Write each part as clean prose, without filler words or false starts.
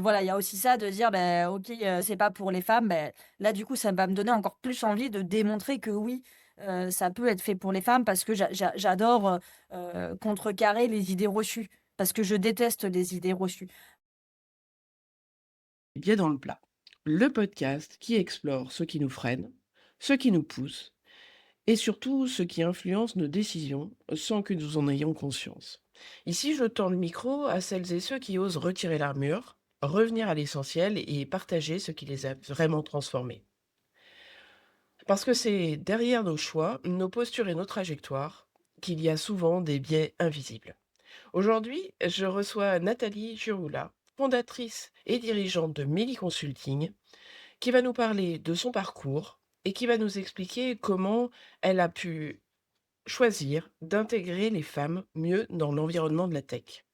Voilà, il y a aussi ça de dire: ben OK, c'est pas pour les femmes». Là, du coup, ça va me donner encore plus envie de démontrer que oui, ça peut être fait pour les femmes parce que j'adore, contrecarrer les idées reçues, parce que je déteste les idées reçues. Bien dans le plat. Le podcast qui explore ce qui nous freine, ce qui nous pousse et surtout ce qui influence nos décisions sans que nous en ayons conscience. Ici, je tends le micro à celles et ceux qui osent retirer l'armure, revenir à l'essentiel et partager ce qui les a vraiment transformés. Parce que c'est derrière nos choix, nos postures et nos trajectoires qu'il y a souvent des biais invisibles. Aujourd'hui, je reçois Nathalie Juroula, fondatrice et dirigeante de Meli Consulting, qui va nous parler de son parcours et qui va nous expliquer comment elle a pu choisir d'intégrer les femmes mieux dans l'environnement de la tech.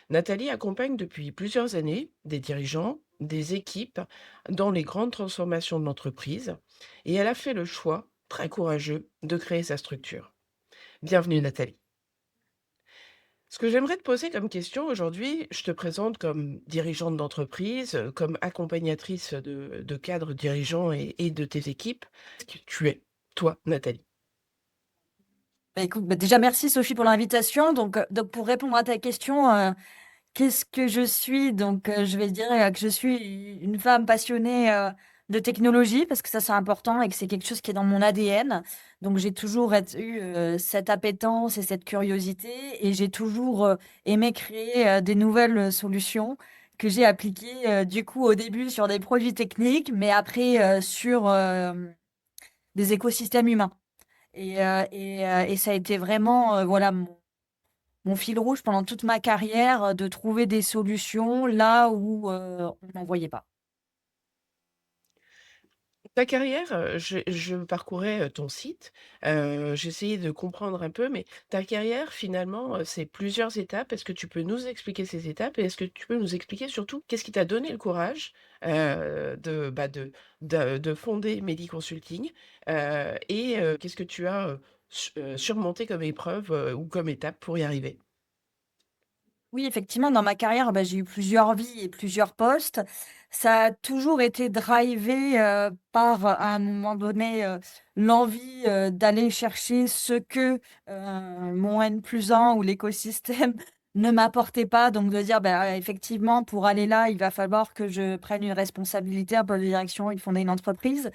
Nathalie accompagne depuis plusieurs années des dirigeants, des équipes dans les grandes transformations de l'entreprise et elle a fait le choix, très courageux, de créer sa structure. Bienvenue Nathalie. Ce que j'aimerais te poser comme question aujourd'hui, je te présente comme dirigeante d'entreprise, comme accompagnatrice de cadres dirigeants et de tes équipes. Qu'est-ce que tu es, toi, Nathalie? Écoute, déjà merci Sophie pour l'invitation. Donc pour répondre à ta question, qu'est-ce que je suis? Je vais dire, que je suis une femme passionnée, de technologie parce que ça, c'est important et que c'est quelque chose qui est dans mon ADN. Donc j'ai toujours eu, cette appétence et cette curiosité et j'ai toujours, aimé créer, des nouvelles, solutions que j'ai appliquées, du coup, au début sur des produits techniques, mais après, sur, des écosystèmes humains et ça a été vraiment, voilà mon fil rouge pendant toute ma carrière, de trouver des solutions là où, on n'en voyait pas. Ta carrière, je parcourais, ton site, j'essayais de comprendre un peu, mais ta carrière finalement, c'est plusieurs étapes. Est-ce que tu peux nous expliquer ces étapes et est-ce que tu peux nous expliquer surtout qu'est-ce qui t'a donné le courage, de fonder Medi Consulting? Qu'est-ce que tu as, surmonté comme épreuve, ou comme étape pour y arriver? Oui, effectivement, dans ma carrière, j'ai eu plusieurs vies et plusieurs postes. Ça a toujours été drivé, par, à un moment donné, l'envie, d'aller chercher ce que, mon N+1 ou l'écosystème ne m'apportait pas. Donc de dire: effectivement, pour aller là, il va falloir que je prenne une responsabilité, un peu de direction et de fonder une entreprise».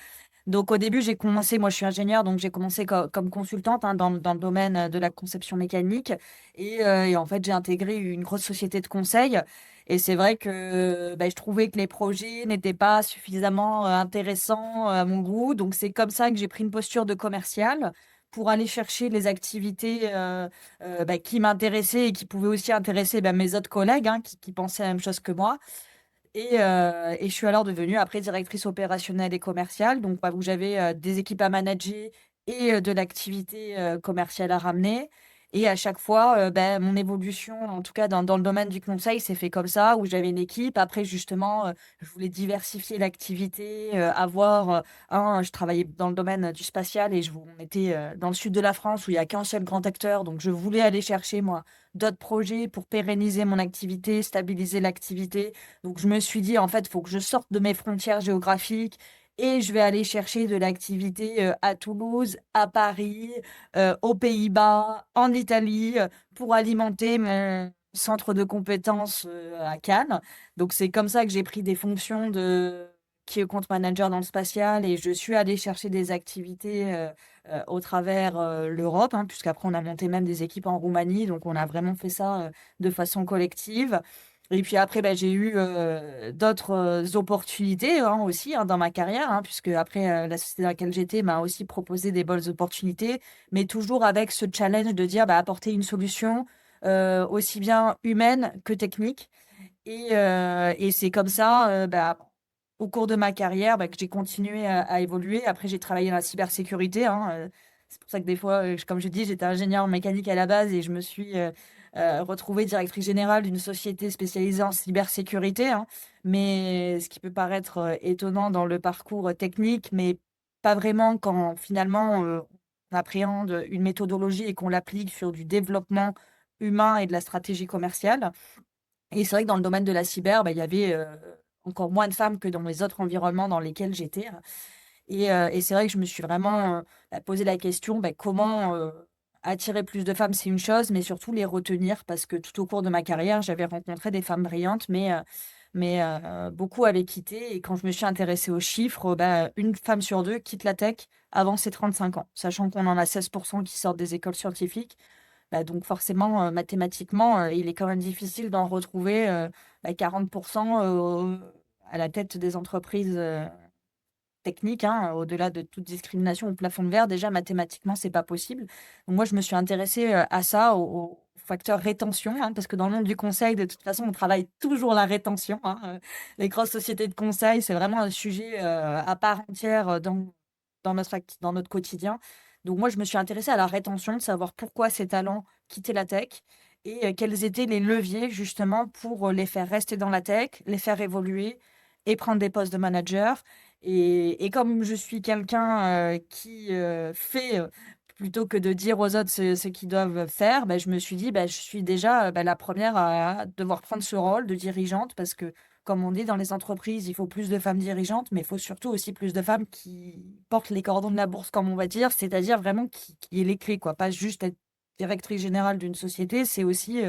Donc au début, j'ai commencé moi je suis ingénieure, donc j'ai commencé comme consultante, hein, dans le domaine, de la conception mécanique et en fait, j'ai intégré une grosse société de conseil et c'est vrai que, je trouvais que les projets n'étaient pas suffisamment, intéressants, à mon goût. Donc c'est comme ça que j'ai pris une posture de commerciale pour aller chercher les activités, qui m'intéressaient et qui pouvaient aussi intéresser, mes autres collègues, hein, qui pensaient la même chose que moi. Et je suis alors devenue après directrice opérationnelle et commerciale, donc où j'avais, des équipes à manager et de l'activité, commerciale à ramener. Et à chaque fois, mon évolution, en tout cas dans le domaine du conseil, s'est fait comme ça, où j'avais une équipe. Après justement, je voulais diversifier l'activité, je travaillais dans le domaine du spatial et on était, dans le sud de la France où il y a qu'un seul grand acteur, donc je voulais aller chercher moi d'autres projets pour pérenniser mon activité, stabiliser l'activité. Donc je me suis dit: «En fait, il faut que je sorte de mes frontières géographiques et je vais aller chercher de l'activité, à Toulouse, à Paris, aux Pays-Bas, en Italie, pour alimenter mon centre de compétences, à Cannes». Donc c'est comme ça que j'ai pris des fonctions de key account manager dans le spatial et je suis allée chercher des activités, au travers, l'Europe, hein, puisqu'après on a monté même des équipes en Roumanie, donc on a vraiment fait ça, de façon collective. Et puis après, j'ai eu, d'autres, opportunités, hein, aussi, hein, dans ma carrière, hein, puisque après, la société dans laquelle j'étais m'a aussi proposé des bonnes opportunités, mais toujours avec ce challenge de dire, apporter une solution, aussi bien humaine que technique. Et c'est comme ça, au cours de ma carrière, que j'ai continué à évoluer. Après, j'ai travaillé dans la cybersécurité, hein, c'est pour ça que des fois, comme je dis, j'étais ingénieure en mécanique à la base et je me suis, retrouvée directrice générale d'une société spécialisée en cybersécurité, hein. Mais ce qui peut paraître, étonnant dans le parcours, technique, mais pas vraiment quand finalement, on appréhende une méthodologie et qu'on l'applique sur du développement humain et de la stratégie commerciale. Et c'est vrai que dans le domaine de la cyber, bah, il y avait, encore moins de femmes que dans les autres environnements dans lesquels j'étais, et c'est vrai que je me suis vraiment, posé la question, comment, attirer plus de femmes, c'est une chose, mais surtout les retenir parce que tout au cours de ma carrière, j'avais rencontré des femmes brillantes, mais beaucoup avaient quitté, et quand je me suis intéressée aux chiffres, 1 femme sur 2 quitte la tech avant ses 35 ans. Sachant qu'on en a 16 qui sortent des écoles scientifiques, donc forcément, mathématiquement, il est quand même difficile d'en retrouver, 40 à la tête des entreprises, techniques, hein, au-delà de toute discrimination ou plafond de verre. Déjà mathématiquement, c'est pas possible. Donc moi, je me suis intéressée, à ça, au facteur rétention, hein, parce que dans le monde du conseil, de toute façon, on travaille toujours la rétention, hein, les grosses sociétés de conseil, c'est vraiment un sujet, à part entière, dans notre quotidien. Donc moi, je me suis intéressée à la rétention, de savoir pourquoi ces talents quittaient la tech, et quels étaient les leviers justement pour, les faire rester dans la tech, les faire évoluer et prendre des postes de manager. Et comme je suis quelqu'un, qui, fait, plutôt que de dire aux autres ce qu'ils doivent faire, je me suis dit: «Je suis déjà, la première à devoir prendre ce rôle de dirigeante», parce que, comme on dit dans les entreprises, il faut plus de femmes dirigeantes, mais il faut surtout aussi plus de femmes qui portent les cordons de la bourse, comme on va dire, c'est-à-dire vraiment qui aient les clés, quoi. Pas juste être directrice générale d'une société, c'est aussi,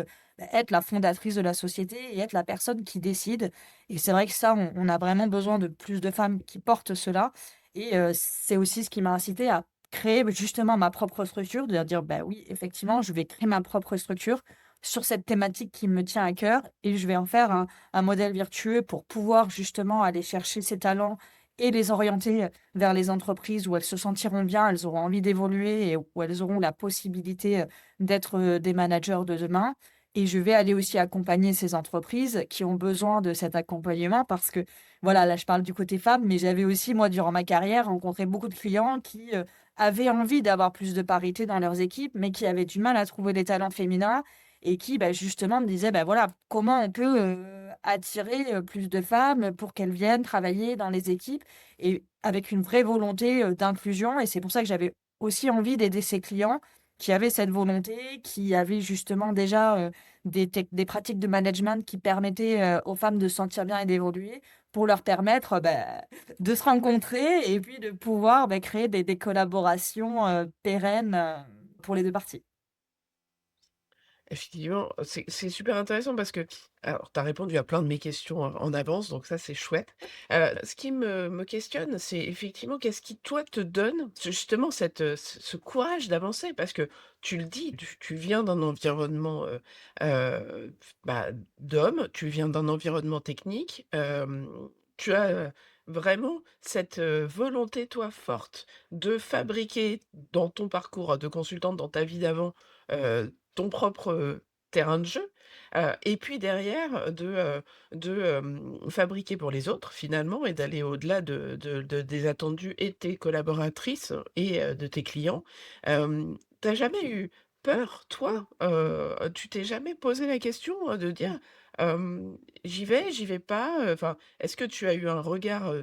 être la fondatrice de la société et être la personne qui décide. Et c'est vrai que ça, on a vraiment besoin de plus de femmes qui portent cela, et c'est aussi ce qui m'a incitée à créer justement ma propre structure, de dire: «Bah, oui, effectivement, je vais créer ma propre structure sur cette thématique qui me tient à cœur, et je vais en faire un modèle vertueux pour pouvoir justement aller chercher ces talents et les orienter vers les entreprises où elles se sentiront bien, elles auront envie d'évoluer et où elles auront la possibilité, d'être, des managers de demain». Et je vais aller aussi accompagner ces entreprises qui ont besoin de cet accompagnement parce que, voilà, là, je parle du côté femme, mais j'avais aussi, moi, durant ma carrière, rencontré beaucoup de clients qui, avaient envie d'avoir plus de parité dans leurs équipes, mais qui avaient du mal à trouver des talents féminins, et qui, justement, me disaient: voilà, comment on peut, attirer, plus de femmes pour qu'elles viennent travailler dans les équipes?» Et avec une vraie volonté, d'inclusion, et c'est pour ça que j'avais aussi envie d'aider ces clients qui avaient cette volonté, qui avaient justement déjà, des pratiques de management qui permettaient, aux femmes de se sentir bien et d'évoluer, pour leur permettre, de se rencontrer et puis de pouvoir, créer des collaborations, pérennes, pour les 2 parties. Effectivement, c'est super intéressant parce que alors tu as répondu à plein de mes questions en avance, donc ça, c'est chouette. Ce qui me questionne, c'est effectivement qu'est-ce qui, toi, te donne justement ce courage d'avancer? Parce que tu le dis, tu viens d'un environnement, d'hommes, tu viens d'un environnement technique, tu as, vraiment cette, volonté, toi, forte de fabriquer dans ton parcours de consultante, dans ta vie d'avant, ton propre, terrain de jeu, et puis derrière fabriquer pour les autres finalement et d'aller au-delà des attendus et de tes collaboratrices et de tes clients. Tu jamais eu peur toi? Tu t'es jamais posé la question, de dire, j'y vais pas?» Enfin, est-ce que tu as eu un regard,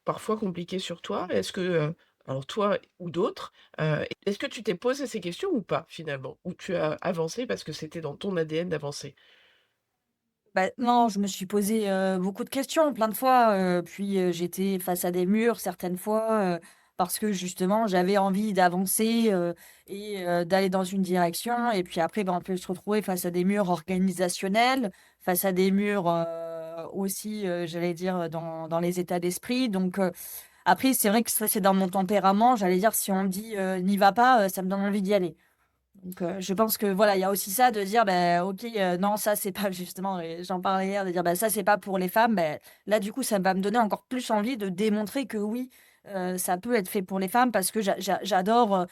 parfois compliqué sur toi? Est-ce que, alors toi ou d'autres, est-ce que tu t'es posé ces questions ou pas finalement? Ou tu as avancé parce que c'était dans ton ADN d'avancer? Non, je me suis posé, beaucoup de questions, plein de fois, puis, j'étais face à des murs certaines fois, parce que justement j'avais envie d'avancer, et d'aller dans une direction, et puis après, on peut se retrouver face à des murs organisationnels, face à des murs, aussi, j'allais dire, dans les états d'esprit. Donc après c'est vrai que ça, c'est dans mon tempérament, j'allais dire, si on me dit, «N'y va pas», ça me donne envie d'y aller. Donc je pense que voilà, il y a aussi ça de dire: OK, non, ça c'est pas» justement, j'en parlais hier, de dire: «Ça c'est pas pour les femmes», là du coup ça va me donner encore plus envie de démontrer que oui, ça peut être fait pour les femmes, parce que j'adore,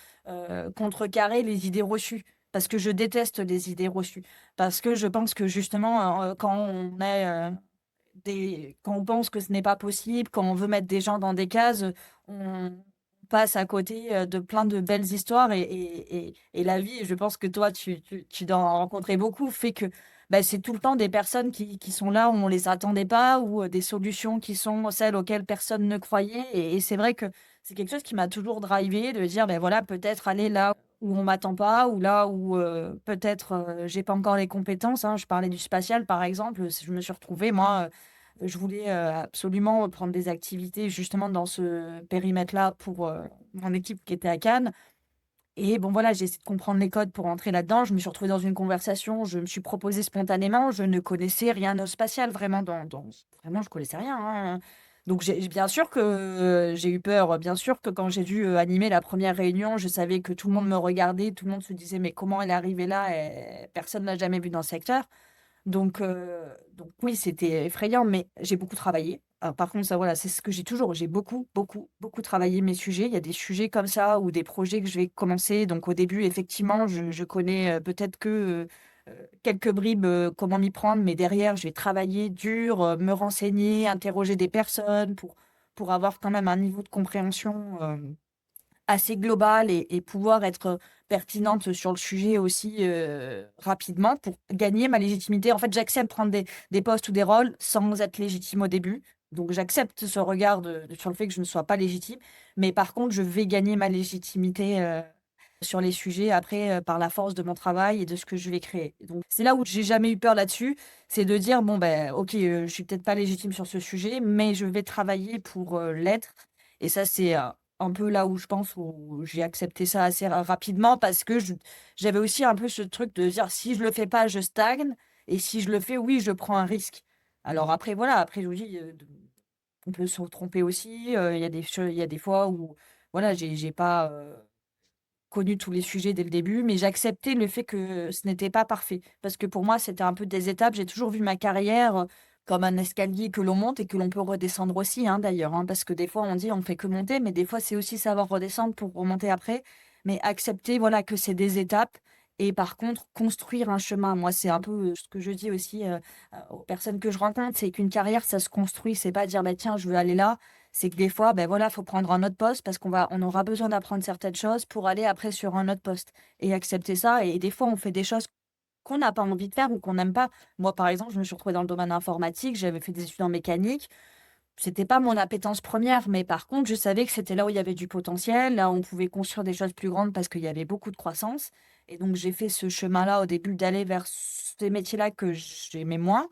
contrecarrer les idées reçues. Parce que je déteste les idées reçues. Parce que je pense que justement, quand on pense que ce n'est pas possible, quand on veut mettre des gens dans des cases, on passe à côté, de plein de belles histoires, et la vie, et je pense que toi tu dois en rencontrer beaucoup, fait que, c'est tout le temps des personnes qui sont là où on les attendait pas, ou, des solutions qui sont celles auxquelles personne ne croyait, et c'est vrai que c'est quelque chose qui m'a toujours drivée, de dire: voilà, peut-être aller là où on m'attend pas, ou là où, peut-être, j'ai pas encore les compétences, hein. Je parlais du spatial, par exemple, je me suis retrouvée, moi, je voulais, absolument prendre des activités justement dans ce périmètre-là pour, mon équipe qui était à Cannes. Et bon, voilà, j'ai essayé de comprendre les codes pour entrer là-dedans. Je me suis retrouvée dans une conversation, je me suis proposée spontanément. Je ne connaissais rien au spatial, vraiment, vraiment, je connaissais rien, hein. Donc bien sûr que, j'ai eu peur. Bien sûr que quand j'ai dû, animer la première réunion, je savais que tout le monde me regardait, tout le monde se disait: «Mais comment elle est arrivée là? Personne ne l'a jamais vue dans ce secteur». Donc oui, c'était effrayant, mais j'ai beaucoup travaillé. Alors par contre, ça voilà, c'est ce que j'ai toujours, j'ai beaucoup, beaucoup, beaucoup travaillé mes sujets. Il y a des sujets comme ça ou des projets que je vais commencer. Donc au début, effectivement, je connais, peut-être que, quelques bribes, comment m'y prendre, mais derrière, je vais travailler dur, me renseigner, interroger des personnes pour avoir quand même un niveau de compréhension, assez globale et pouvoir être pertinente sur le sujet aussi, rapidement pour gagner ma légitimité. En fait, j'accepte prendre des postes ou des rôles sans être légitime au début. Donc j'accepte ce regard sur le fait que je ne sois pas légitime, mais par contre, je vais gagner ma légitimité, sur les sujets après, par la force de mon travail et de ce que je vais créer. Donc c'est là où j'ai jamais eu peur là-dessus, c'est de dire: «Bon, ben, OK, je suis peut-être pas légitime sur ce sujet, mais je vais travailler pour, l'être». Et ça, c'est, un peu là où je pense où j'ai accepté ça assez rapidement parce que j'avais aussi un peu ce truc de dire: «Si je le fais pas, je stagne, et si je le fais, oui, je prends un risque». Alors après voilà, après je vous dis, on peut se tromper aussi, il y a des fois où voilà, j'ai pas, connu tous les sujets dès le début, mais j'acceptais le fait que ce n'était pas parfait. Parce que pour moi, c'était un peu des étapes. J'ai toujours vu ma carrière, comme un escalier que l'on monte et que l'on peut redescendre aussi, hein, d'ailleurs, hein, parce que des fois, on dit: «On fait que monter», mais des fois, c'est aussi savoir redescendre pour remonter après. Mais accepter, voilà, que c'est des étapes et par contre, construire un chemin. Moi, c'est un peu, ce que je dis aussi, aux personnes que je rencontre, c'est qu'une carrière, ça se construit. C'est pas dire: «Bah, tiens, je veux aller là». C'est que des fois, ben voilà, faut prendre un autre poste parce on aura besoin d'apprendre certaines choses pour aller après sur un autre poste et accepter ça. Et des fois, on fait des choses qu'on n'a pas envie de faire ou qu'on n'aime pas. Moi, par exemple, je me suis retrouvée dans le domaine informatique, j'avais fait des études en mécanique. C'était pas mon appétence première, mais par contre, je savais que c'était là où il y avait du potentiel, là où on pouvait construire des choses plus grandes parce qu'il y avait beaucoup de croissance. Et donc, j'ai fait ce chemin-là au début d'aller vers ces métiers-là que j'aimais moins.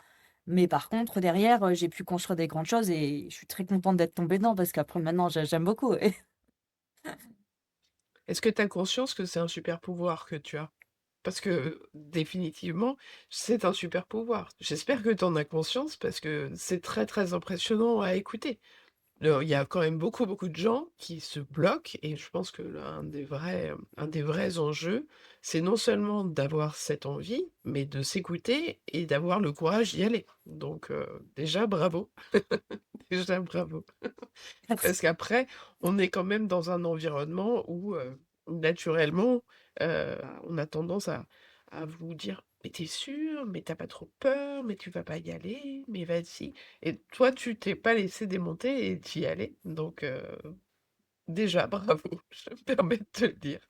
Mais par contre, derrière, j'ai pu construire des grandes choses et je suis très contente d'être tombée dedans parce qu'après maintenant, j'aime beaucoup. Est-ce que tu as conscience que c'est un super pouvoir que tu as? Parce que définitivement, c'est un super pouvoir. J'espère que tu en as conscience parce que c'est très, très impressionnant à écouter. Il y a quand même beaucoup, beaucoup de gens qui se bloquent et je pense que un des vrais enjeux, c'est non seulement d'avoir cette envie, mais de s'écouter et d'avoir le courage d'y aller. Donc déjà bravo, déjà bravo. Merci. Parce qu'après, on est quand même dans un environnement où, naturellement, on a tendance à vous dire: «Mais tu es sûr? Mais tu as pas trop peur? Mais tu vas pas y aller? Mais vas-y» et toi, tu t'es pas laissé démonter et tu y allais donc déjà bravo, je me permets de te le dire.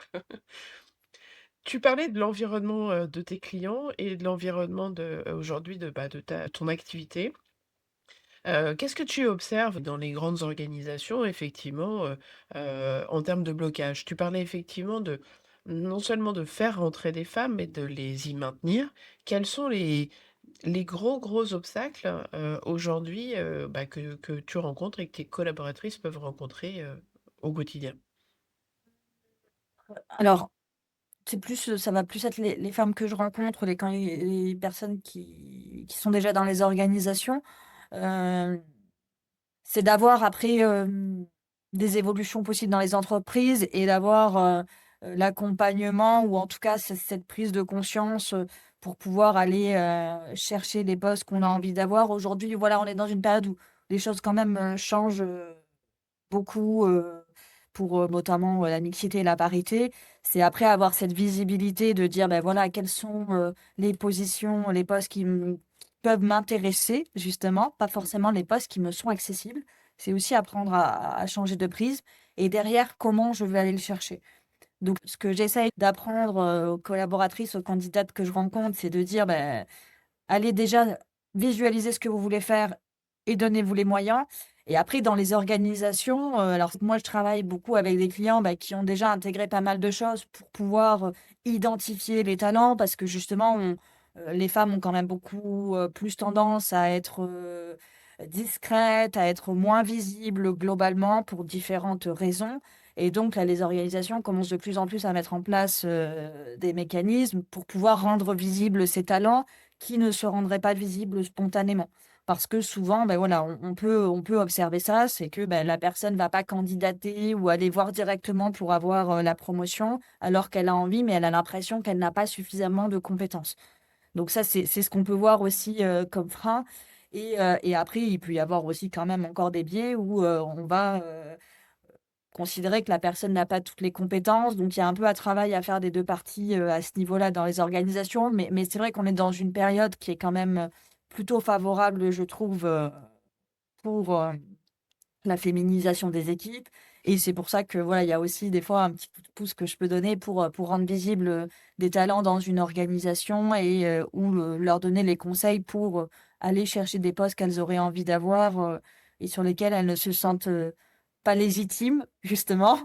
Tu parlais de l'environnement, de tes clients et de l'environnement aujourd'hui de ton activité. Qu'est-ce que tu observes dans les grandes organisations effectivement, en termes de blocage? Tu parlais effectivement de non seulement de faire rentrer des femmes, mais de les y maintenir. Quels sont les gros, gros obstacles, aujourd'hui, que tu rencontres et que tes collaboratrices peuvent rencontrer, au quotidien? Alors, c'est plus, ça va plus être les femmes que je rencontre, les personnes qui sont déjà dans les organisations. Heu C'est d'avoir après, des évolutions possibles dans les entreprises et d'avoir, l'accompagnement ou en tout cas cette prise de conscience, pour pouvoir aller, chercher les postes qu'on a envie d'avoir. Aujourd'hui, voilà, on est dans une période où les choses quand même, changent, beaucoup, pour, notamment, la mixité et la parité. C'est après avoir cette visibilité de dire, ben voilà, quelles sont, les positions, les postes qui peuvent m'intéresser justement, pas forcément les postes qui me sont accessibles. C'est aussi apprendre à changer de prise et derrière, comment je vais aller le chercher. Donc ce que j'essaye d'apprendre, aux collaboratrices, aux candidates que je rencontre, c'est de dire, ben allez déjà visualiser ce que vous voulez faire et donnez-vous les moyens. Et après dans les organisations, alors moi je travaille beaucoup avec des clients, bah, qui ont déjà intégré pas mal de choses pour pouvoir, identifier les talents parce que justement les femmes ont quand même beaucoup, plus tendance à être, discrètes, à être moins visibles globalement pour différentes raisons. Et donc là, les organisations commencent de plus en plus à mettre en place, des mécanismes pour pouvoir rendre visibles ces talents qui ne se rendraient pas visibles spontanément. Parce que souvent, ben voilà, on peut observer ça, c'est que, ben, la personne va pas candidater ou aller voir directement pour avoir, la promotion, alors qu'elle a envie, mais elle a l'impression qu'elle n'a pas suffisamment de compétences. Donc ça, c'est ce qu'on peut voir aussi, comme frein. Et après, il peut y avoir aussi quand même encore des biais où, on va, considérer que la personne n'a pas toutes les compétences. Donc il y a un peu un travail à faire des 2 parties, à ce niveau-là dans les organisations. Mais c'est vrai qu'on est dans une période qui est quand même, plutôt favorable, je trouve, pour, la féminisation des équipes. Et c'est pour ça que, voilà, il y a aussi des fois un petit coup de pouce que je peux donner pour rendre visible, des talents dans une organisation et ou leur donner les conseils pour, aller chercher des postes qu'elles auraient envie d'avoir, et sur lesquels elles ne se sentent, pas légitimes justement.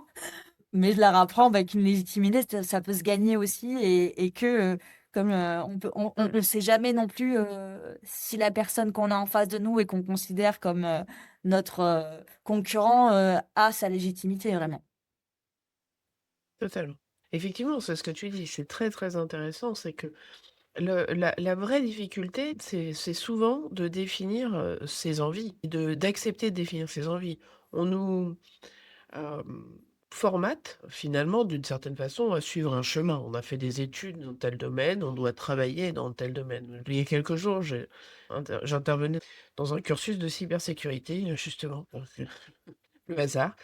Mais je leur apprends, bah, qu'une légitimité, ça peut se gagner aussi et que, comme, on ne sait jamais non plus, si la personne qu'on a en face de nous et qu'on considère comme, notre, concurrent, a sa légitimité vraiment. Totalement. Effectivement, c'est ce que tu dis, c'est très, très intéressant, c'est que la vraie difficulté, c'est souvent de définir, ses envies, d'accepter de définir ses envies. On nous, formate finalement d'une certaine façon à suivre un chemin. On a fait des études dans tel domaine, on doit travailler dans tel domaine. Il y a quelques jours, j'intervenais dans un cursus de cybersécurité, justement, le hasard.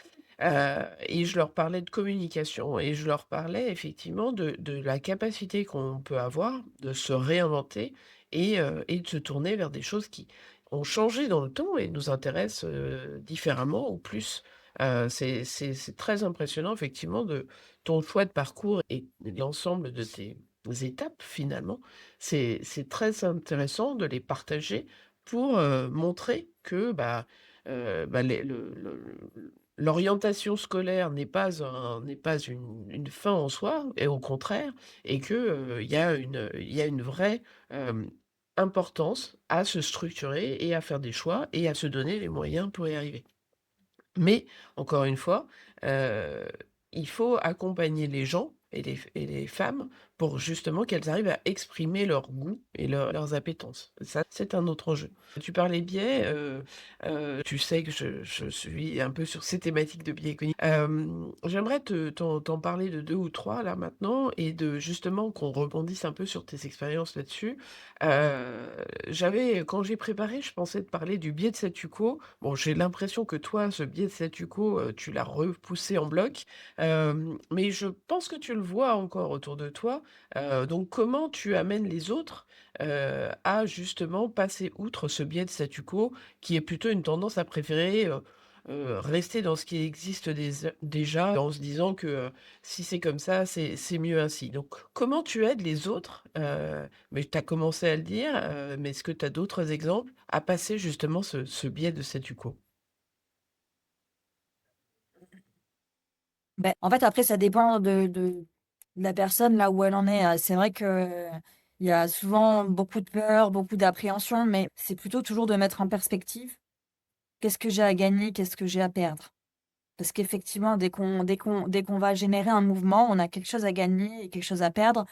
Et je leur parlais de communication et je leur parlais effectivement de la capacité qu'on peut avoir de se réinventer et de se tourner vers des choses qui ont changé dans le temps et nous intéressent, différemment ou plus. C'est très impressionnant effectivement de ton choix de parcours et l'ensemble de tes étapes finalement. C'est très intéressant de les partager pour, montrer que, les l'orientation scolaire n'est pas une fin en soi et au contraire et que, il y a une vraie, hem, importance à se structurer et à faire des choix et à se donner les moyens pour y arriver. Mais encore une fois, heu, il faut accompagner les gens et les femmes pour justement qu'elles arrivent à exprimer leurs goûts et leurs appétences. Ça, c'est un autre enjeu. Tu parlais biais, tu sais que je suis un peu sur ces thématiques de biais cognitifs. J'aimerais t'en parler de 2 ou 3 là maintenant et de justement qu'on rebondisse un peu sur tes expériences là-dessus. Quand j'ai préparé, je pensais te parler du biais de statu quo. Bon, j'ai l'impression que toi, ce biais de statu quo, tu l'as repoussé en bloc, mais je pense que tu le vois encore autour de toi. Donc comment tu amènes les autres, à justement passer outre ce biais de statu quo qui est plutôt une tendance à préférer, rester dans ce qui existe déjà en se disant que, si c'est comme ça, c'est mieux ainsi. Donc comment tu aides les autres, mais tu as commencé à le dire, mais est-ce que tu as d'autres exemples à passer justement ce biais de statu quo? Beh, en fait, après ça dépend de la personne, là où elle en est, c'est vrai que il y a souvent beaucoup de peur, beaucoup d'appréhension, mais c'est plutôt toujours de mettre en perspective: «Qu'est-ce que j'ai à gagner? Qu'est-ce que j'ai à perdre?» Parce qu'effectivement, dès qu'on va générer un mouvement, on a quelque chose à gagner et quelque chose à perdre.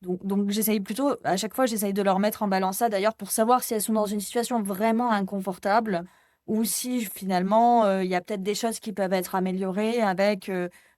Donc j'essaye plutôt à chaque fois, j'essaye de leur mettre en balance ça d'ailleurs pour savoir si elles sont dans une situation vraiment inconfortable ou si finalement, il y a peut-être des choses qui peuvent être améliorées avec,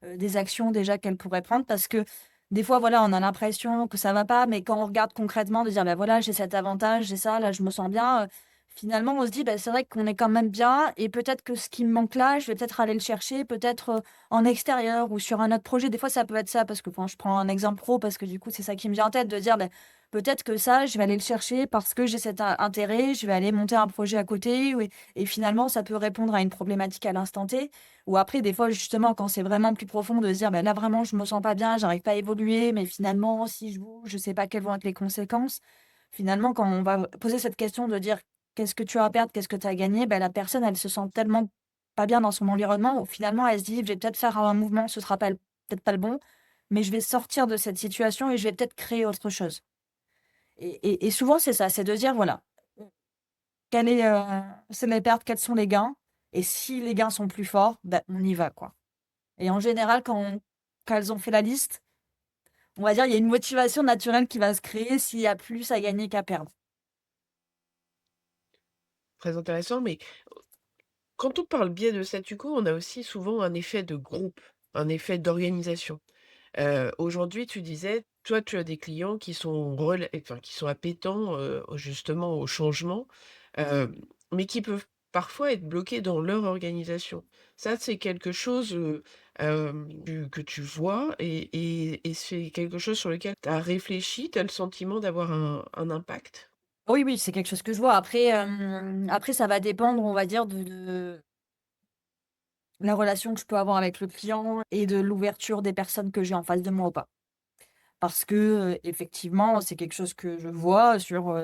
des actions déjà qu'elles pourraient prendre. Parce que des fois, voilà, on a l'impression que ça va pas, mais quand on regarde concrètement de dire: «Bah, voilà, j'ai cet avantage, j'ai ça, là, je me sens bien», finalement on se dit: «Bah, c'est vrai qu'on est quand même bien et peut-être que ce qui me manque là, je vais peut-être aller le chercher, peut-être, en extérieur ou sur un autre projet». Des fois, ça peut être ça parce que enfin, je prends un exemple pro parce que du coup, c'est ça qui me vient en tête de dire: «Beh, peut-être que ça, je vais aller le chercher parce que j'ai cet in intérêt, je vais aller monter un projet à côté» ou et finalement, ça peut répondre à une problématique à l'instant T. Ou après, des fois, justement, quand c'est vraiment plus profond de se dire: «Bah, là, vraiment, je me sens pas bien, j'arrive pas à évoluer, mais finalement, si je bouge, je sais pas quelles vont être les conséquences». Finalement, quand on va poser cette question de dire: qu'est-ce que tu as à perdre? Qu'est-ce que tu as à gagner? La personne, elle se sent tellement pas bien dans son environnement où finalement elle se dit: «Je vais peut-être faire un mouvement, ce sera pas le peut-être pas le bon, mais je vais sortir de cette situation et je vais peut-être créer autre chose». Et souvent c'est ça, c'est de dire voilà, quel est, c'est mes pertes, quels sont les gains? Et si les gains sont plus forts, on y va, quoi. Et en général, quand elles ont fait la liste, on va dire, il y a une motivation naturelle qui va se créer s'il y a plus à gagner qu'à perdre. Très intéressant, mais quand on parle biais de statu quo, on a aussi souvent un effet de groupe, un effet d'organisation. Aujourd'hui, tu disais, toi, tu as des clients qui sont enfin, qui sont appétents, justement au changement, heu, mais qui peuvent parfois être bloqués dans leur organisation. Ça, c'est quelque chose, que tu vois et c'est quelque chose sur lequel tu as réfléchi? Tu as le sentiment d'avoir un impact? Oui, oui, c'est quelque chose que je vois. Après ça va dépendre, on va dire, de la relation que je peux avoir avec le client et de l'ouverture des personnes que j'ai en face de moi ou pas. Parce que, effectivement, c'est quelque chose que je vois sur,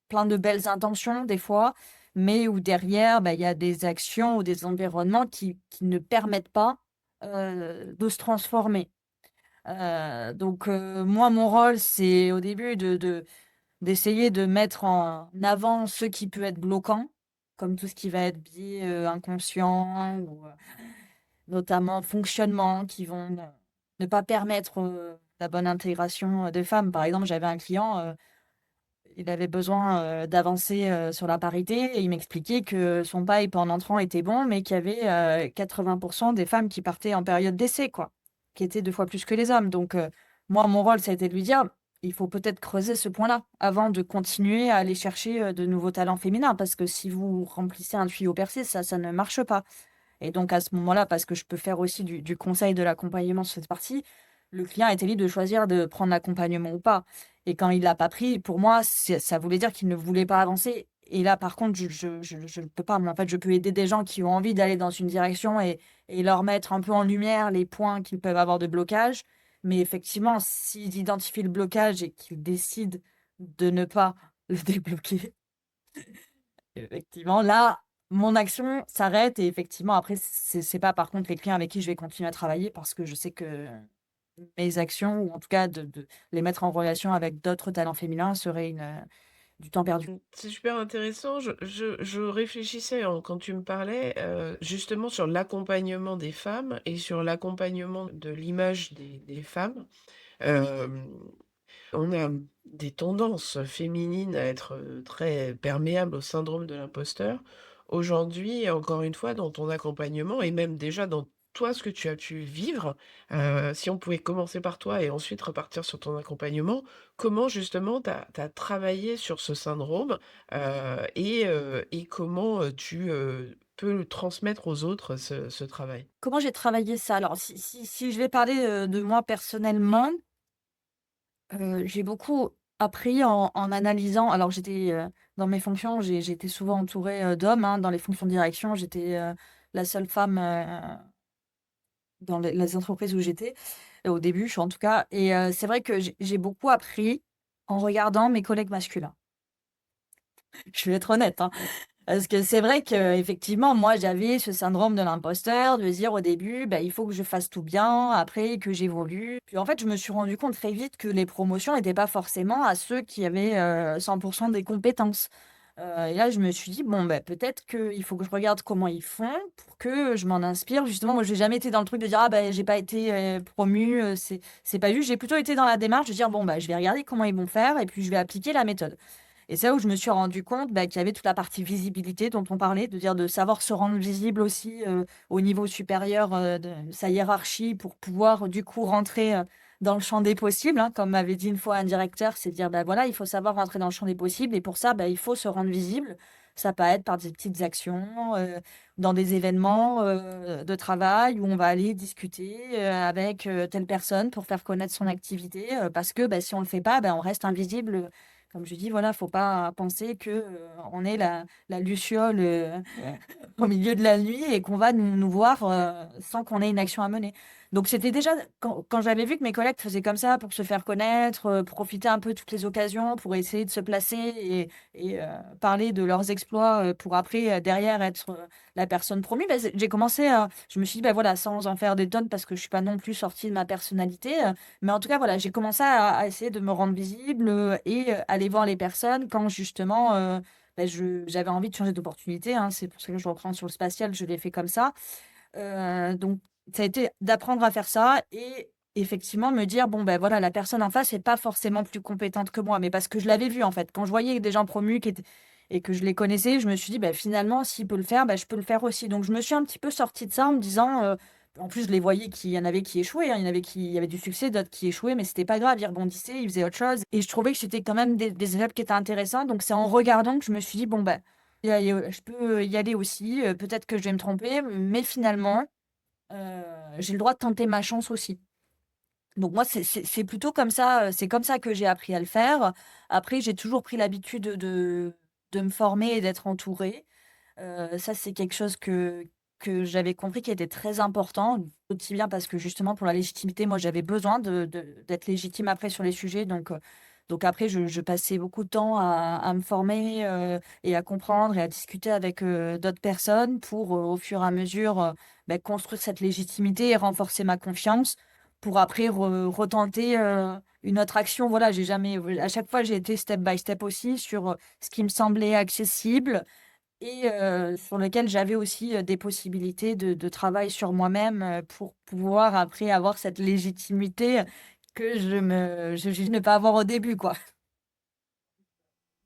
plein de belles intentions des fois, mais où derrière, il y a des actions ou des environnements qui ne permettent pas, de se transformer. Donc, moi, mon rôle, c'est au début d'essayer de mettre en avant ce qui peut être bloquant, comme tout ce qui va être biais, inconscient ou, notamment fonctionnement qui vont ne pas permettre, la bonne intégration, des femmes. Par exemple, j'avais un client, il avait besoin, d'avancer, sur la parité et il m'expliquait que son pipe en entrant était bon, mais qu'il y avait, 80 des femmes qui partaient en période d'essai, quoi, qui étaient 2 fois plus que les hommes. Donc, moi, mon rôle, ça a été de lui dire: «Il faut peut-être creuser ce point-là avant de continuer à aller chercher, de nouveaux talents féminins, parce que si vous remplissez un tuyau percé, ça ne marche pas». Et donc à ce moment-là, parce que je peux faire aussi du conseil, de l'accompagnement sur cette partie, le client était libre de choisir de prendre l'accompagnement ou pas. Et quand il l'a pas pris, pour moi, ça voulait dire qu'il ne voulait pas avancer. Et là, par contre, je ne peux pas. Mais en fait, je peux aider des gens qui ont envie d'aller dans une direction et leur mettre un peu en lumière les points qu'ils peuvent avoir de blocage. Mais effectivement, s'ils identifient le blocage et qu'ils décident de ne pas le débloquer, effectivement, là, mon action s'arrête et effectivement, après, c'est pas par contre les clients avec qui je vais continuer à travailler parce que je sais que mes actions ou en tout cas de les mettre en relation avec d'autres talents féminins serait du temps perdu. C'est super intéressant. Je réfléchissais quand tu me parlais, justement sur l'accompagnement des femmes et sur l'accompagnement de l'image des femmes. Hem, on a des tendances féminines à être, très perméables au syndrome de l'imposteur. Aujourd'hui, encore une fois, dans ton accompagnement et même déjà dans toi, ce que tu as pu vivre, si on pouvait commencer par toi et ensuite repartir sur ton accompagnement, comment justement tu as travaillé sur ce syndrome, et comment, tu, peux le transmettre aux autres ce travail? Comment j'ai travaillé ça? Alors si je vais parler, de moi personnellement, j'ai beaucoup appris en analysant. Alors j'étais, dans mes fonctions, j'étais souvent entourée, d'hommes, hein. Dans les fonctions de direction, j'étais, la seule femme, dans les entreprises où j'étais, au début, en tout cas. Et c'est vrai que j'ai beaucoup appris en regardant mes collègues masculins. Je vais être honnête, hein, parce que c'est vrai qu'effectivement, moi, j'avais ce syndrome de l'imposteur, de dire au début: il faut que je fasse tout bien, après que j'évolue. Puis en fait, je me suis rendu compte très vite que les promotions n'étaient pas forcément à ceux qui avaient, 100 des compétences. Et là, je me suis dit: «Bon, peut-être qu'il faut que je regarde comment ils font pour que je m'en inspire». Justement, moi, j'ai jamais été dans le truc de dire: «Ah j'ai pas été, promue, c'est pas juste». J'ai plutôt été dans la démarche de dire: «Bon, je vais regarder comment ils vont faire et puis je vais appliquer la méthode». Et c'est là où je me suis rendu compte, qu'il y avait toute la partie visibilité dont on parlait, de dire de savoir se rendre visible aussi, au niveau supérieur, de sa hiérarchie pour pouvoir, du coup, rentrer, dans le champ des possibles, hein. Comme m'avait dit une fois un directeur, c'est de dire: voilà, il faut savoir rentrer dans le champ des possibles et pour ça, il faut se rendre visible». Ça peut être par des petites actions, dans des événements, de travail où on va aller discuter, avec, telle personne pour faire connaître son activité, parce que, si on le fait pas, on reste invisible, Comme je dis, voilà, faut pas penser que, on est la luciole, au milieu de la nuit et qu'on va nous voir, sans qu'on ait une action à mener. Donc c'était déjà quand j'avais vu que mes collègues faisaient comme ça pour se faire connaître, profiter un peu de toutes les occasions pour essayer de se placer et parler de leurs exploits, pour après, derrière être, la personne promue, bah, j'ai commencé à je me suis dit: «Bah, voilà, sans en faire des tonnes parce que je suis pas non plus sortie de ma personnalité», mais en tout cas, voilà, j'ai commencé à essayer de me rendre visible, et aller voir les personnes quand justement, bah, j'avais envie de changer d'opportunité, hein. C'est pour ça que je reprends sur le spatial, je l'ai fait comme ça. Donc ça a été d'apprendre à faire ça et effectivement me dire: «Bon, ben voilà, la personne en face est pas forcément plus compétente que moi», mais parce que je l'avais vu, en fait. Quand je voyais des gens promus qui étaient et que je les connaissais, je me suis dit: «Bah, finalement, s'il peut le faire, bah, je peux le faire aussi». Donc je me suis un petit peu sortie de ça en me disant, en plus, je les voyais qu'il y en avait qui échouaient, hein. Il y en avait qui avaient du succès, d'autres qui échouaient, mais c'était pas grave, ils rebondissaient, ils faisaient autre chose et je trouvais que c'était quand même des étapes qui étaient intéressantes. Donc c'est en regardant que je me suis dit: «Bon, bah, je peux y aller aussi, peut-être que je vais me tromper, mais finalement, j'ai le droit de tenter ma chance aussi». Donc moi, c'est plutôt comme ça, c'est comme ça que j'ai appris à le faire. Après, j'ai toujours pris l'habitude de me former et d'être entourée. Ça, c'est quelque chose que j'avais compris qui était très important, aussi bien parce que justement pour la légitimité, moi, j'avais besoin d'être légitime après sur les sujets donc après je passais beaucoup de temps à me former, et à comprendre et à discuter avec, d'autres personnes pour, au fur et à mesure, bah, construire cette légitimité et renforcer ma confiance pour après retenter, une autre action. Voilà, j'ai jamais à chaque fois, j'ai été step by step aussi sur, ce qui me semblait accessible et sur lequel j'avais aussi, des possibilités de travail sur moi-même, pour pouvoir après avoir cette légitimité que je juge ne pas avoir au début, quoi.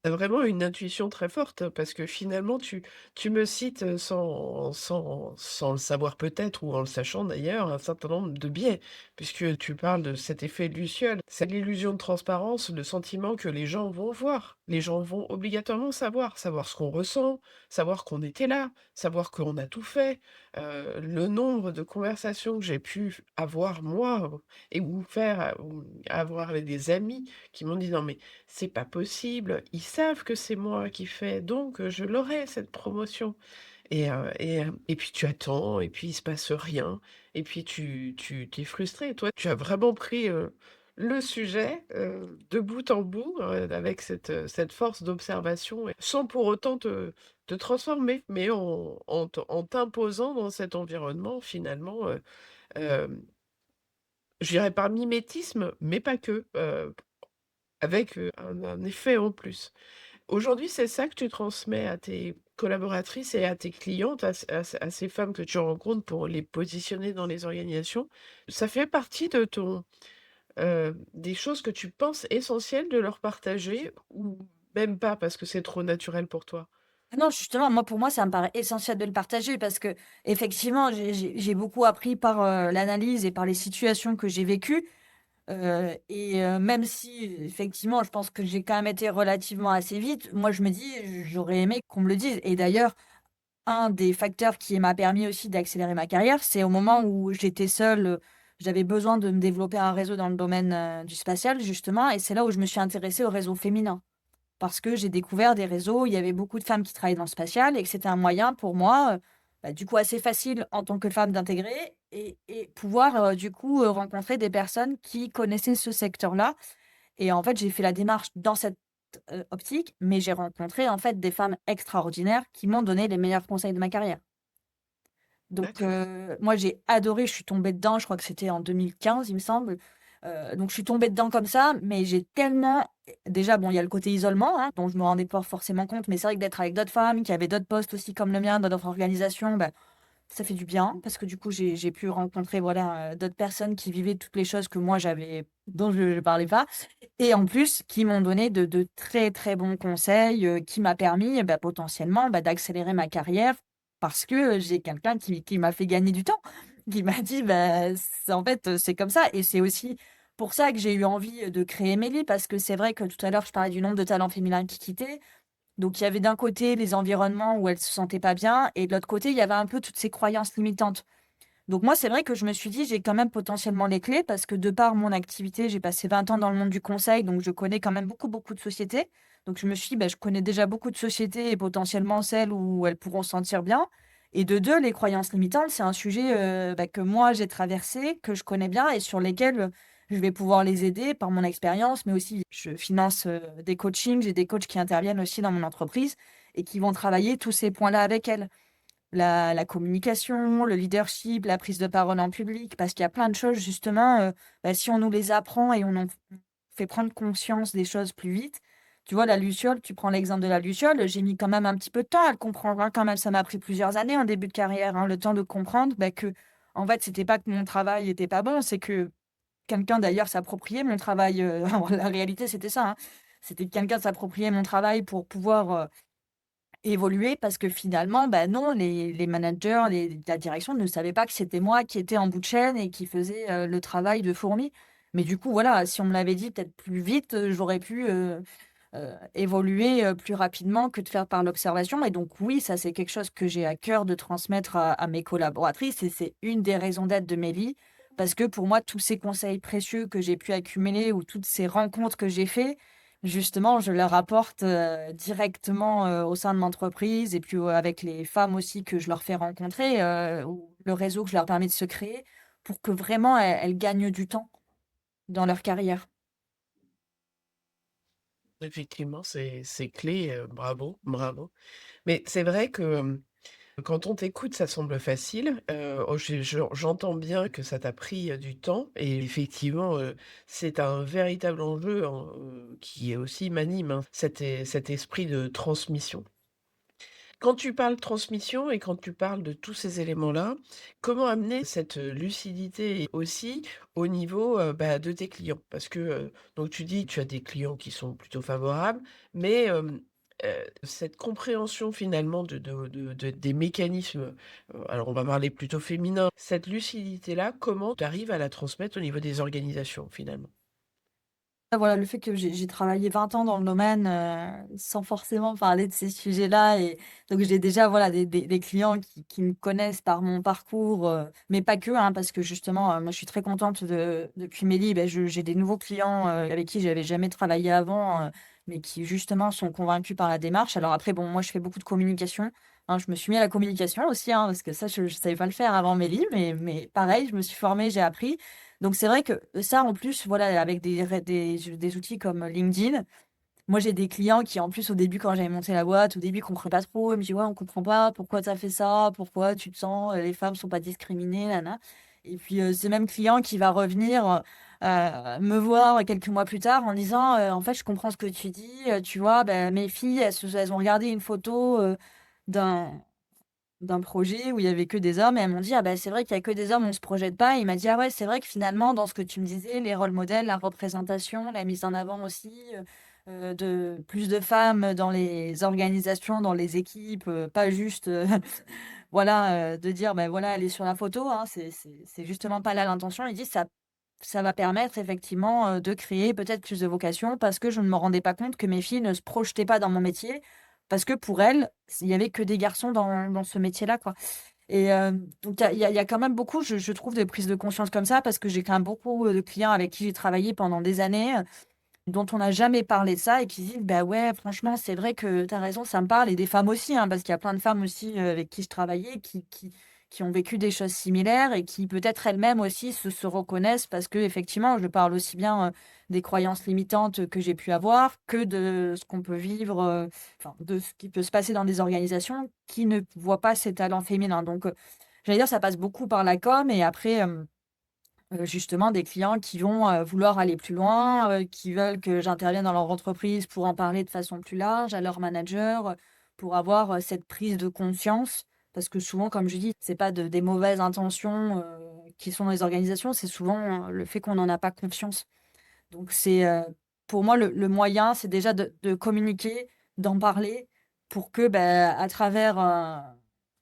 Tu vraiment une intuition très forte, hein, parce que finalement tu me cites, sans le savoir peut-être ou en le sachant d'ailleurs, un certain nombre de biais, puisque tu parles de cet effet luciole. C'est l'illusion de transparence, le sentiment que les gens vont voir. Les gens vont obligatoirement savoir ce qu'on ressent, savoir qu'on était là, savoir qu'on a tout fait. Le nombre de conversations que j'ai pu avoir moi, et ou faire, ou avoir avec des amis qui m'ont dit: «Non mais c'est pas possible, ils savent que c'est moi qui fais, donc je l'aurai cette promotion» et puis tu attends et puis il se passe rien et puis tu es frustré. Toi, tu as vraiment pris, le sujet, de bout en bout, avec cette force d'observation et sans pour autant te transformer, mais en t'imposant dans cet environnement finalement, hem, je dirais par mimétisme, mais pas que, avec, un effet en plus. Aujourd'hui, c'est ça que tu transmets à tes collaboratrices et à tes clientes, à ces femmes que tu rencontres pour les positionner dans les organisations? Ça fait partie de ton, des choses que tu penses essentielles de leur partager ou même pas parce que c'est trop naturel pour toi? Ah non, justement, moi, pour moi, ça me paraît essentiel de le partager parce que effectivement, j'ai beaucoup appris par, l'analyse et par les situations que j'ai vécues, et même si effectivement, je pense que j'ai quand même été relativement assez vite, moi, je me dis: «J'aurais aimé qu'on me le dise» et d'ailleurs, un des facteurs qui m'a permis aussi d'accélérer ma carrière, c'est au moment où j'étais seule, j'avais besoin de me développer un réseau dans le domaine, du spatial justement et c'est là où je me suis intéressée au réseau féminin. Parce que j'ai découvert des réseaux, où il y avait beaucoup de femmes qui travaillaient dans le spatial et que c'était un moyen pour moi, bah, du coup assez facile en tant que femme d'intégrer et pouvoir, du coup, rencontrer des personnes qui connaissaient ce secteur-là et en fait, j'ai fait la démarche dans cette, optique, mais j'ai rencontré en fait des femmes extraordinaires qui m'ont donné les meilleurs conseils de ma carrière. Donc D'accord. moi j'ai adoré, je suis tombée dedans, je crois que c'était en 2015 il me semble. Donc je suis tombée dedans comme ça, mais j'ai tellement déjà bon, il y a le côté isolement, hein, dont je me rendais pas forcément compte, mais c'est vrai que d'être avec d'autres femmes qui avaient d'autres postes aussi comme le mien dans d'autres organisations, bah, ça fait du bien parce que du coup j'ai pu rencontrer voilà, d'autres personnes qui vivaient toutes les choses que moi j'avais dont je parlais pas et en plus qui m'ont donné de très, très bons conseils, qui m'a permis, bah, potentiellement, bah, d'accélérer ma carrière parce que, j'ai quelqu'un qui m'a fait gagner du temps. Qui m'a dit: «Bah, c'est en fait, c'est comme ça» et c'est aussi pour ça que j'ai eu envie, de créer Méli parce que c'est vrai que tout à l'heure je parlais du nombre de talents féminins qui quittaient. Donc il y avait d'un côté les environnements où elles se sentaient pas bien et de l'autre côté, il y avait un peu toutes ces croyances limitantes. Donc moi, c'est vrai que je me suis dit: «J'ai quand même potentiellement les clés» parce que de par mon activité, j'ai passé 20 ans dans le monde du conseil, donc je connais quand même beaucoup, beaucoup de sociétés. Donc je me suis dit: «Bah, je connais déjà beaucoup de sociétés et potentiellement celles où elles pourront se sentir bien» et de 2, les croyances limitantes, c'est un sujet, bah, que moi j'ai traversé, que je connais bien et sur lesquels, je vais pouvoir les aider par mon expérience, mais aussi je finance, des coachings. J'ai des coachs qui interviennent aussi dans mon entreprise et qui vont travailler tous ces points-là avec elles. La communication, le leadership, la prise de parole en public, parce qu'il y a plein de choses justement, bah, si on nous les apprend et on en fait prendre conscience des choses plus vite. Tu vois, la luciole, tu prends l'exemple de la luciole, j'ai mis quand même un petit peu de temps à le comprendre, hein, quand même. Ça m'a pris plusieurs années en début de carrière, hein, le temps de comprendre, bah, qu'en fait, c'était pas que mon travail était pas bon, c'est que quelqu'un d'ailleurs s'appropriait mon travail, la réalité, c'était ça, hein. C'était que quelqu'un s'appropriait mon travail pour pouvoir, évoluer parce que finalement, bah, non, les managers, la direction ne savaient pas que c'était moi qui étais en bout de chaîne et qui faisais, le travail de fourmi. Mais du coup, voilà, si on me l'avait dit peut-être plus vite, j'aurais pu, évoluer, plus rapidement que de faire par l'observation et donc oui, ça, c'est quelque chose que j'ai à cœur de transmettre à mes collaboratrices et c'est une des raisons d'être de Méli. Parce que pour moi, tous ces conseils précieux que j'ai pu accumuler ou toutes ces rencontres que j'ai fait, justement, je leur apporte, directement, au sein de l'entreprise et puis, avec les femmes aussi que je leur fais rencontrer, ou le réseau que je leur permets de se créer pour que vraiment elles gagnent du temps dans leur carrière. Effectivement, c'est clé, bravo, bravo. Mais c'est vrai que, quand on t'écoute, ça semble facile, oh j'entends bien que ça t'a pris, du temps et effectivement, c'est un véritable enjeu en qui est aussi m'anime, hein, cet esprit de transmission. Quand tu parles transmission et quand tu parles de tous ces éléments-là, comment amener cette, lucidité aussi au niveau, bah, de tes clients? Parce que, donc tu dis, tu as des clients qui sont plutôt favorables, mais, cette compréhension finalement de des mécanismes, alors on va parler plutôt féminin, cette lucidité-là, comment tu arrives à la transmettre au niveau des organisations finalement? Ah voilà, le fait que j'ai travaillé 20 ans dans le domaine, sans forcément parler de ces sujets-là et donc j'ai déjà, voilà, des clients qui me connaissent par mon parcours, mais pas que, hein, parce que justement, moi, je suis très contente depuis Méli, beh, je j'ai des nouveaux clients, avec qui j'avais jamais travaillé avant, mais qui justement sont convaincus par la démarche. Alors après, bon, moi, je fais beaucoup de communication, hein, je me suis mis à la communication aussi, hein, parce que ça, je savais pas le faire avant Méli, mais pareil, je me suis formée, j'ai appris donc c'est vrai que ça, en plus, voilà, avec des outils comme LinkedIn, moi, j'ai des clients qui, en plus, au début, quand j'avais monté la boîte, au début, ils comprenaient pas trop. Ils me disaient: «Ouais, on comprend pas, pourquoi tu as fait ça? Pourquoi tu te sens, les femmes sont pas discriminées, nin et puis, ce même client qui va revenir, me voir quelques mois plus tard en disant: «En fait, je comprends ce que tu dis, tu vois, bah, mes filles, elles ont regardé une photo, d'un d'un projet où il y avait que des hommes et elles m'ont dit: «Ah bah, c'est vrai qu'il y a que des hommes, on se projette pas» et il m'a dit: «Ah ouais, c'est vrai que finalement dans ce que tu me disais, les rôles modèles, la représentation, la mise en avant aussi, de plus de femmes dans les organisations, dans les équipes, pas juste, voilà, de dire, ben voilà, elle est sur la photo, hein, c'est justement pas là l'intention». Il dit: Ça va permettre effectivement, de créer peut-être plus de vocations parce que je ne me rendais pas compte que mes filles ne se projetaient pas dans mon métier, parce que pour elles, il y avait que des garçons dans ce métier-là, quoi et donc il y a quand même beaucoup, je trouve, de prises de conscience comme ça parce que j'ai quand même beaucoup, de clients avec qui j'ai travaillé pendant des années, dont on n'a jamais parlé de ça et qui disent: «Bah, ouais, franchement, c'est vrai que tu as raison, ça me parle» et des femmes aussi, hein, parce qu'il y a plein de femmes aussi, avec qui je travaillais qui ont vécu des choses similaires et qui peut-être elles-mêmes aussi se reconnaissent parce que effectivement je parle aussi bien, des croyances limitantes que j'ai pu avoir que de ce qu'on peut vivre, enfin, de ce qui peut se passer dans des organisations qui ne voient pas ces talents féminins donc j'allais dire ça passe beaucoup par la com et après, justement des clients qui vont, vouloir aller plus loin, qui veulent que j'intervienne dans leur entreprise pour en parler de façon plus large à leur manager, pour avoir, cette prise de conscience. Parce que souvent, comme je dis, c'est pas des mauvaises intentions, qui sont dans les organisations, c'est souvent, le fait qu'on n'en a pas confiance. Donc c'est, pour moi le moyen, c'est déjà de communiquer, d'en parler pour que, bah, à travers,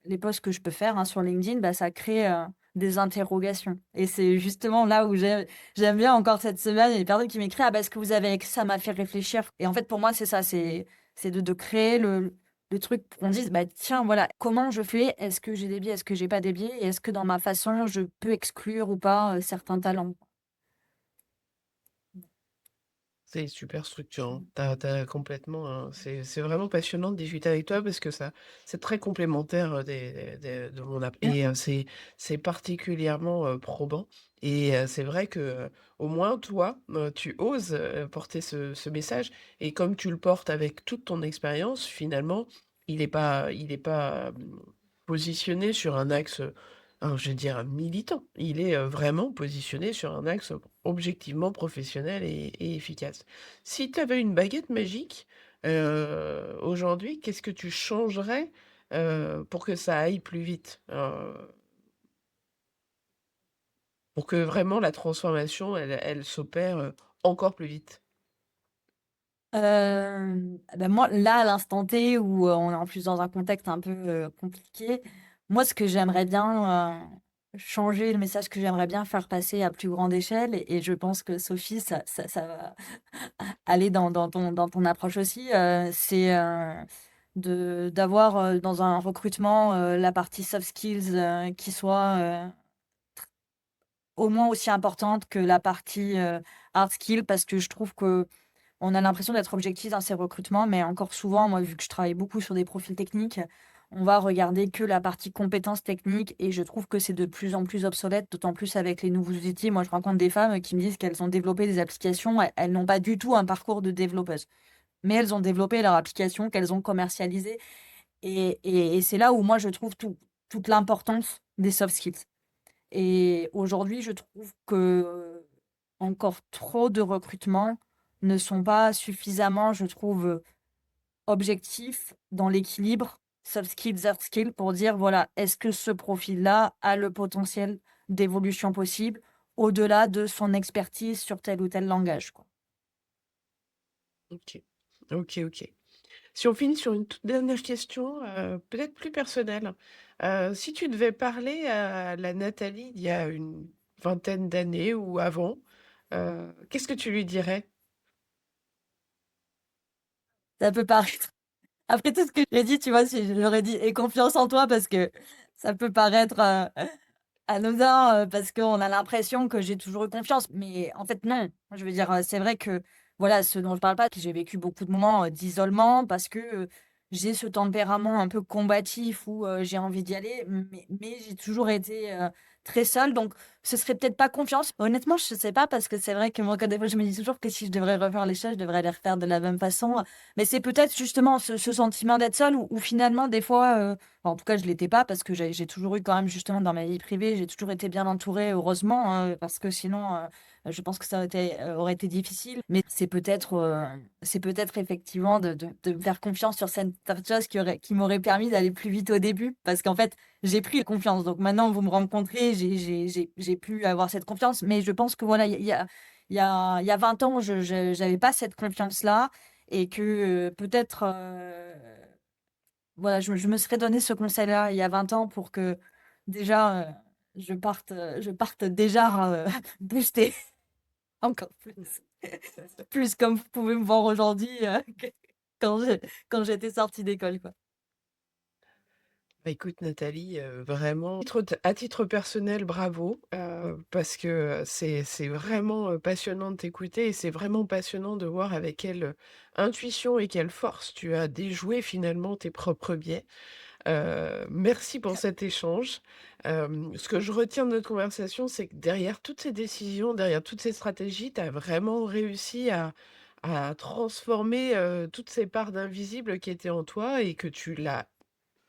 les posts que je peux faire, hein, sur LinkedIn, bah, ça crée, des interrogations et c'est justement là où j'aime bien encore cette semaine, il y a des personnes qui m'écrivent: «Ah bah, ce que vous avez écrit, ça m'a fait réfléchir» et en fait, pour moi, c'est ça, c'est de créer le truc pour qu'on dise: «Bah, tiens, voilà, comment je fais? Est-ce que j'ai des biais? Est-ce que j'ai pas des biais? Et est-ce que dans ma façon, je peux exclure ou pas, certains talents?» C'est super structurant. T'as complètement c'est vraiment passionnant de discuter avec toi parce que ça c'est très complémentaire, des de mon app Mmh. et c'est particulièrement, probant et c'est vrai que, au moins toi, tu oses, porter ce message et comme tu le portes avec toute ton expérience, finalement, il est pas, positionné sur un axe, je vais dire militant. Il est, vraiment positionné sur un axe objectivement professionnel et efficace. Si tu avais une baguette magique, aujourd'hui, qu'est-ce que tu changerais, pour que ça aille plus vite? Pour que vraiment la transformation, elle s'opère, encore plus vite? Bah, moi, là, à l'instant T où, on est en plus dans un contexte un peu, compliqué, moi, ce que j'aimerais bien, changer, le message que j'aimerais bien faire passer à plus grande échelle et je pense que Sophie, ça va aller dans ton approche aussi, c'est, de d'avoir, dans un recrutement, la partie soft skills, qui soit, au moins aussi importante que la partie, hard skills parce que je trouve que on a l'impression d'être objectif dans ces recrutements, mais encore souvent, moi, vu que je travaille beaucoup sur des profils techniques, on va regarder que la partie compétences techniques et je trouve que c'est de plus en plus obsolète, d'autant plus avec les nouveaux outils. Moi, je rencontre des femmes qui me disent qu'elles ont développé des applications, elles n'ont pas du tout un parcours de développeuse, mais elles ont développé leur application qu'elles ont commercialisée et c'est là où moi je trouve toute l'importance des soft skills. Et aujourd'hui, je trouve que encore trop de recrutements ne sont pas suffisamment, je trouve, objectifs dans l'équilibre soft skills, hard skills pour dire: «Voilà, est-ce que ce profil-là a le potentiel d'évolution possible au-delà de son expertise sur tel ou tel langage?» quoi. OK. OK, OK. Si on finit sur une toute dernière question, peut-être plus personnelle. Si tu devais parler à la Nathalie d'il y a une vingtaine d'années ou avant, qu'est-ce que tu lui dirais? Ça peut paraître après tout ce que j'ai dit, tu vois, si je lui aurais dit: «Aie confiance en toi» parce que ça peut paraître, anodin, parce qu'on a l'impression que j'ai toujours eu confiance, mais en fait non. Je veux dire, c'est vrai que, voilà, ce dont je parle pas, que j'ai vécu beaucoup de moments, d'isolement parce que, j'ai ce tempérament un peu combatif où, j'ai envie d'y aller, mais j'ai toujours été, très seule donc ce serait peut-être pas confiance. Honnêtement, je sais pas parce que c'est vrai que moi, quand des fois, je me dis toujours que si je devrais refaire les choses, je devrais les refaire de la même façon, mais c'est peut-être justement ce sentiment d'être seule où finalement des fois, enfin, en tout cas, je l'étais pas parce que j'ai toujours eu quand même justement dans ma vie privée, j'ai toujours été bien entourée heureusement, hein, parce que sinon, je pense que ça aurait été difficile. Mais c'est peut-être effectivement de me faire confiance sur certaines choses qui m'auraient permis d'aller plus vite au début. Parce qu'en fait, j'ai pris confiance. Donc maintenant, vous me rencontrez, j'ai pu avoir cette confiance. Mais je pense que voilà, il y a 20 ans, j'avais pas cette confiance-là et que, peut-être, voilà, je me serais donné ce conseil-là il y a 20 ans pour que déjà, je parte déjà, boostée encore plus. Plus comme vous pouvez me voir aujourd'hui, que quand j'étais sortie d'école, quoi. Bah, écoute Nathalie, vraiment à titre personnel, bravo, parce que, c'est vraiment, passionnant de t'écouter et c'est vraiment passionnant de voir avec quelle, intuition et quelle force tu as déjoué finalement tes propres biais. Merci pour cet échange. Ce que je retiens de notre conversation, c'est que derrière toutes ces décisions, derrière toutes ces stratégies, tu as vraiment réussi à transformer, toutes ces parts d'invisible qui étaient en toi et que tu l'as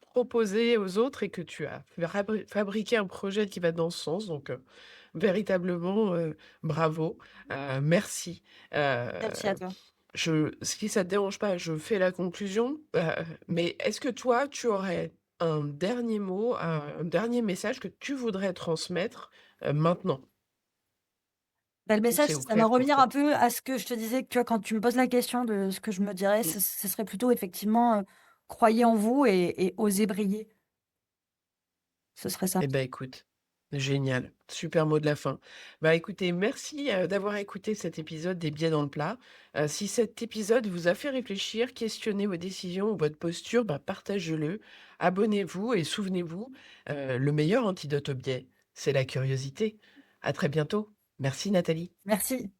proposé aux autres et que tu as fabriqué un projet qui va dans ce sens donc véritablement, bravo, merci. Heu, Merci à toi. si ça te dérange pas, je fais la conclusion, mais est-ce que toi, tu aurais un dernier mot, un dernier message que tu voudrais transmettre, maintenant? Bah, le Ou message, c'est au ça va clair pour revenir un toi? peu à ce que je te disais, tu vois, quand tu me poses la question de ce que je me dirais, Mmh. ce serait plutôt effectivement, croyez en vous et osez briller. Ce serait ça. Eh ben, écoute Génial, super mot de la fin. Bah, écoutez, merci, d'avoir écouté cet épisode des Biais dans le plat. Si cet épisode vous a fait réfléchir, questionner vos décisions ou votre posture, bah, partagez-le, abonnez-vous et souvenez-vous, le meilleur antidote au biais, c'est la curiosité. À très bientôt. Merci Nathalie. Merci.